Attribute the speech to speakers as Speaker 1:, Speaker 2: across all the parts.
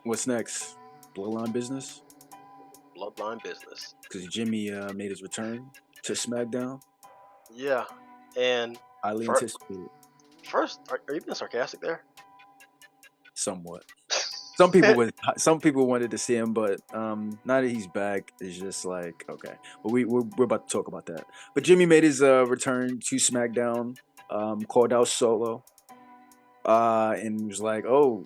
Speaker 1: What's next? Bloodline business?
Speaker 2: Bloodline business.
Speaker 1: Because Jimmy made his return to SmackDown.
Speaker 2: Yeah, and
Speaker 1: Highly
Speaker 2: fir-
Speaker 1: anticipated.
Speaker 2: first, are you being sarcastic there?
Speaker 1: Somewhat. Some people wanted to see him, but now that he's back, it's just like okay. But we're about to talk about that. But Jimmy made his return to SmackDown. Called out Solo. And was like, "Oh,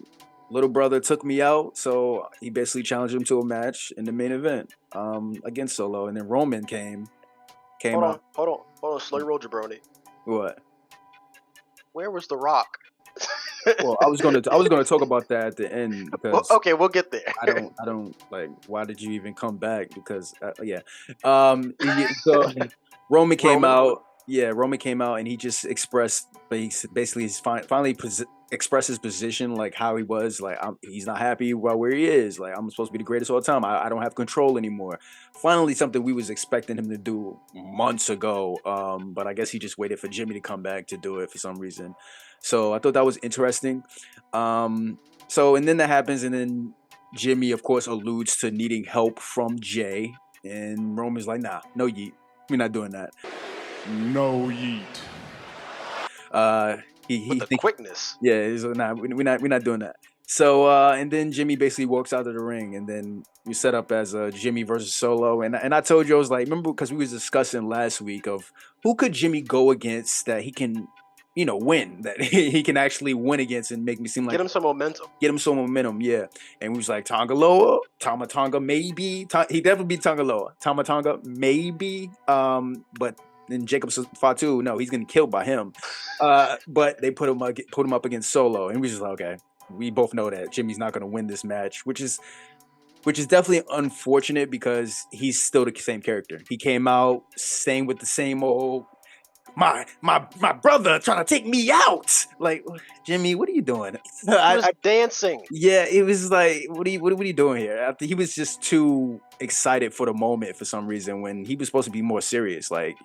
Speaker 1: little brother took me out," so he basically challenged him to a match in the main event, against Solo. And then Roman came
Speaker 2: Hold
Speaker 1: out.
Speaker 2: on, slow your roll, jabroni.
Speaker 1: What?
Speaker 2: Where was The Rock?
Speaker 1: Well, I was gonna talk about that at the end because
Speaker 2: okay, we'll get there.
Speaker 1: I don't like. Why did you even come back? Because yeah, so Roman came out. Yeah, Roman came out and he just expressed, basically, he's finally expressed his position, like how he was, like he's not happy about where he is. Like I'm supposed to be the greatest all the time. I don't have control anymore. Finally, something we was expecting him to do months ago. But I guess he just waited for Jimmy to come back to do it for some reason. So I thought that was interesting. So and then that happens, and then Jimmy, of course, alludes to needing help from Jay, and Roman's like, "Nah, no yeet, we're not doing that."
Speaker 3: No yeet.
Speaker 2: With the quickness.
Speaker 1: Yeah, he's like, "Nah, we're not doing that." So and then Jimmy basically walks out of the ring, and then we set up as Jimmy versus Solo, and I told you, I was like, remember, because we was discussing last week of who could Jimmy go against that he can, win, that he can actually win against and make me seem like
Speaker 2: Get him some momentum.
Speaker 1: Yeah. And we was like, Tama Tonga, maybe. He definitely beat Tonga Loa. Tama Tonga, maybe. But then Jacob Fatu, no, he's getting killed by him. But they put him up against Solo, and we just like, okay, we both know that Jimmy's not going to win this match, which is definitely unfortunate because he's still the same character. He came out staying with the same old my brother trying to take me out. Like, Jimmy, what are you doing?
Speaker 2: He was dancing.
Speaker 1: Yeah, it was like, what are you doing here? He was just too excited for the moment for some reason when he was supposed to be more serious. Like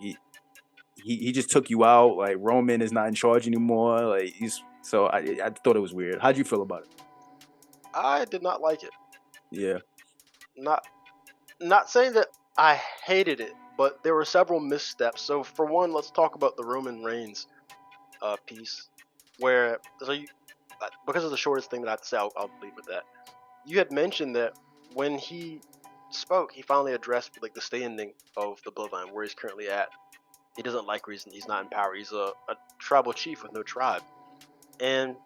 Speaker 1: he just took you out. Like Roman is not in charge anymore. Like so I thought it was weird. How'd you feel about it?
Speaker 2: I did not like it.
Speaker 1: Yeah.
Speaker 2: Not saying that I hated it, but there were several missteps. So for one, let's talk about the Roman Reigns piece, where because it's the shortest thing that I have to say, I'll leave with that. You had mentioned that when he spoke, he finally addressed like the standing of the bloodline, where he's currently at. He doesn't like reason he's not in power. He's a tribal chief with no tribe, and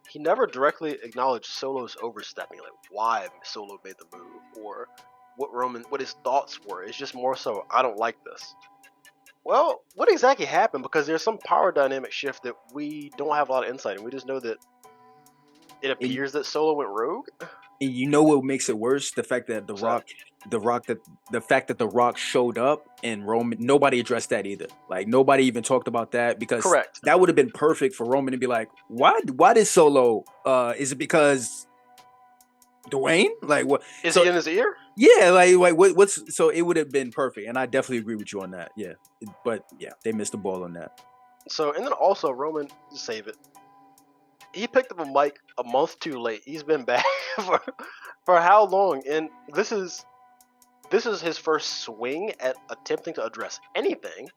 Speaker 2: he never directly acknowledged Solo's overstepping, like why Solo made the move or what his thoughts were. It's just more so, I don't like this. Well, what exactly happened? Because there's some power dynamic shift that we don't have a lot of insight in. We just know that it appears that Solo went rogue.
Speaker 1: And you know what makes it worse? The fact that the fact that the Rock showed up and Roman, nobody addressed that either. Like nobody even talked about that, because
Speaker 2: correct,
Speaker 1: that would have been perfect for Roman to be like, why did Solo? Is it because Dwayne? Like what?
Speaker 2: Is he in his ear?
Speaker 1: Yeah, like what's so it would have been perfect, and I definitely agree with you on that. Yeah, but yeah, they missed the ball on that.
Speaker 2: So and then also Roman, to save it, he picked up a mic a month too late. He's been back for how long? And this is his first swing at attempting to address anything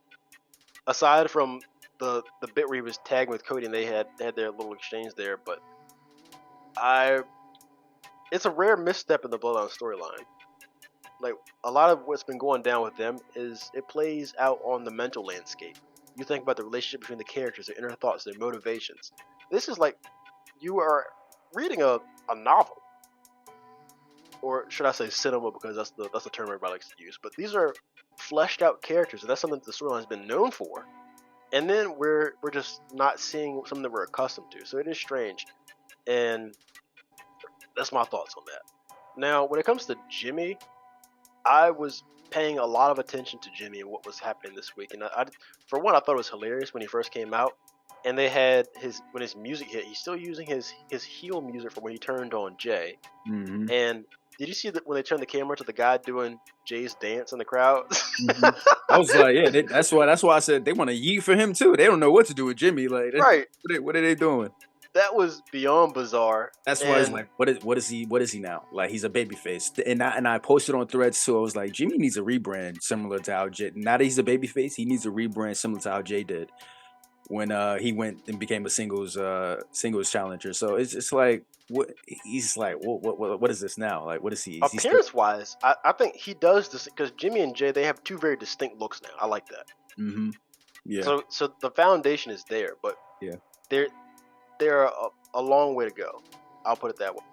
Speaker 2: aside from the bit where he was tagging with Cody and they had their little exchange there. But it's a rare misstep in the Bloodline storyline. Like a lot of what's been going down with them is it plays out on the mental landscape. You think about the relationship between the characters, their inner thoughts, their motivations. This is like you are reading a novel, or should I say cinema, because that's the term everybody likes to use. But these are fleshed out characters, and that's something that the storyline has been known for. And then we're just not seeing something that we're accustomed to. So it is strange, and that's my thoughts on that. Now, when it comes to Jimmy, I was paying a lot of attention to Jimmy and what was happening this week. And for one, I thought it was hilarious when he first came out. And they had when his music hit, he's still using his heel music from when he turned on Jay.
Speaker 1: Mm-hmm.
Speaker 2: And did you see that when they turned the camera to the guy doing Jay's dance in the crowd?
Speaker 1: Mm-hmm. I was like, yeah, that's why I said they want to yeet for him too. They don't know what to do with Jimmy. Like,
Speaker 2: right?
Speaker 1: What are they doing?
Speaker 2: That was beyond bizarre.
Speaker 1: That's why it's
Speaker 2: And
Speaker 1: like, what is he now? Like he's a babyface, and I posted on Threads too. I was like, Jimmy needs a rebrand similar to how Jay. Now that he's a babyface, he needs a rebrand similar to how Jay did when he went and became a singles challenger. So it's just like what he's like. What is this now? Like what is he? Is he still?
Speaker 2: appearance wise, I think he does this because Jimmy and Jay, they have two very distinct looks now. I like that.
Speaker 1: Mm-hmm. Yeah.
Speaker 2: So the foundation is there, but
Speaker 1: Yeah.
Speaker 2: they're a long way to go. I'll put it that way.